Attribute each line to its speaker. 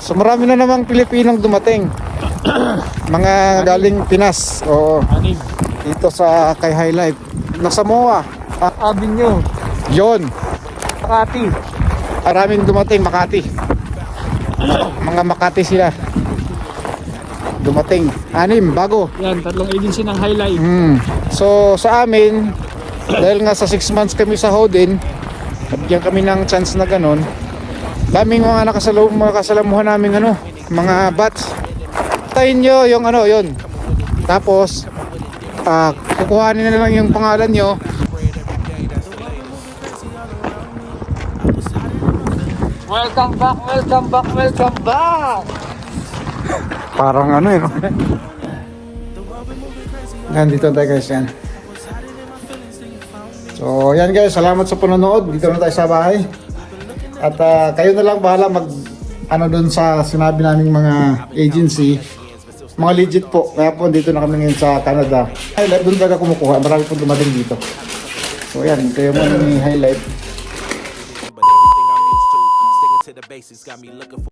Speaker 1: So marami na namang Pilipinong dumating. Mga galing Pinas. Oo.
Speaker 2: Anim.
Speaker 1: Dito sa kay High Life. Nasa MOA.
Speaker 2: Avenue.
Speaker 1: Yon.
Speaker 2: Makati.
Speaker 1: Maraming dumating Makati. Mga Makati sila. Dumating. 6 bago.
Speaker 2: Yan, tatlong agency ng Highlight.
Speaker 1: So sa amin, dahil nga sa 6 months kami sa Hodin, bigyan kami ng chance na ganun. Daming mga mga kasalamuhan namin mga bats. Tayin nyo yung yun. Tapos kukuhanin na lang yung pangalan nyo.
Speaker 2: Welcome back, welcome back, welcome back!
Speaker 1: Parang Yan, dito tayo guys, yan. So yan guys, salamat sa panonood. Dito na tayo sa bahay. At kayo na lang bahala doon sa sinabi naming mga agency. Mga legit po. Kaya po dito na kami ngayon sa Canada. Highlight, doon talaga kumukuha. Marami po dumating dito. So yan, kayo mo ni Highlight.